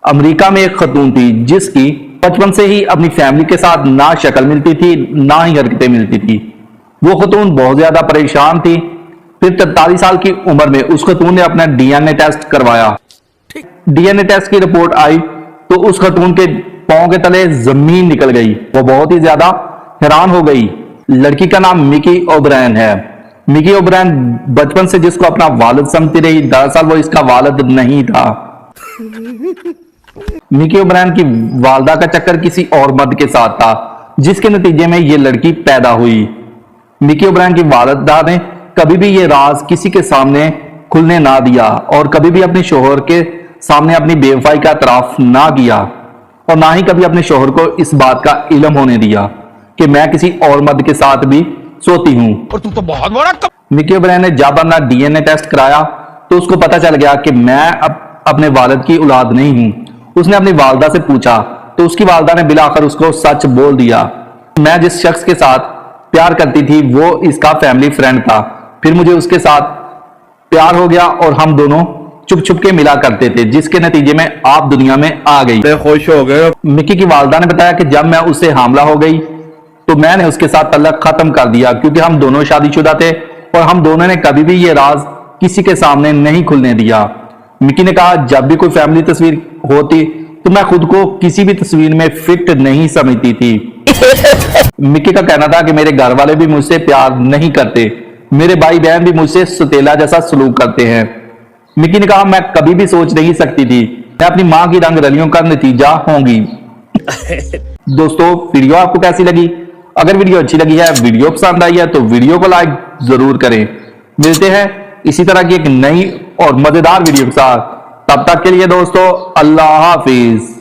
America में एक खतून थी जिसकी बचपन से ही अपनी फैमिली के साथ ना शक्ल मिलती थी ना ही हरकतें मिलती थी। वो खतून बहुत ज्यादा परेशान थी। फिर 43 साल की उम्र में उस खतून ने अपना डीएनए टेस्ट करवाया। डीएनए टेस्ट की रिपोर्ट आई तो उस खतून के पांव के तले जमीन निकल गई। वो बहुत ही ज्यादा हैरान हो गई। लड़की का नाम मिकी ओब्रायन है। मिकी ओब्रायन बचपन से जिसको अपना वालिद समझती रही, दरअसल वो इसका वालिद नहीं था। मिकी ओब्रायन की वालदा का चक्कर किसी और मर्द के साथ था, जिसके नतीजे में ये लड़की पैदा हुई। मिकी ओब्रायन की वालदा ने कभी भी ये राज किसी के सामने खुलने ना दिया और कभी भी अपने शोहर के सामने अपनी बेवफाई का एतराफ ना किया और ना ही कभी अपने शोहर को इस बात का इल्म होने दिया कि मैं किसी और मर्द के साथ भी सोती हूं। और तू तो बहुत बड़ा मिकी ओब्रायन ने जब अपना डीएनए टेस्ट कराया तो उसको पता चल गया कि मैं अपने वालिद की औलाद नहीं हूं। उसने अपनी वालदा से पूछा तो उसकी वालदा ने बिलाखिर उसको सच बोल दिया। मैं जिस शख्स के साथ प्यार करती थी वो इसका फैमिली फ्रेंड था। फिर मुझे उसके साथ प्यार हो गया और हम दोनों चुप चुप के मिला करते थे, जिसके नतीजे में आप दुनिया में आ गई। खुश हो गए। मिकी की वालदा ने बताया कि जब मैं उससे हामला हो गई तो मैंने उसके साथ तल्लक खत्म कर दिया क्योंकि हम दोनों शादीशुदा थे और हम दोनों ने कभी भी ये राज किसी के सामने नहीं खुलने दिया। मिकी ने कहा जब भी कोई फैमिली तस्वीर होती तो मैं खुद को किसी भी तस्वीर में फिट नहीं समझती थी। मिकी का कहना था कि मेरे घर वाले भी मुझसे प्यार नहीं करते, मेरे भाई बहन भी मुझसे सुतेला जैसा सलूक करते हैं। मिकी ने कहा मैं कभी भी सोच नहीं सकती थी मैं अपनी मां की रंग रलियों का नतीजा होंगी। दोस्तों वीडियो आपको कैसी लगी? अगर वीडियो अच्छी लगी है, वीडियो पसंद आई है तो वीडियो को लाइक जरूर करें। मिलते हैं इसी तरह की एक नई और मजेदार वीडियो के साथ। तब तक के लिए दोस्तों अल्लाह हाफिज।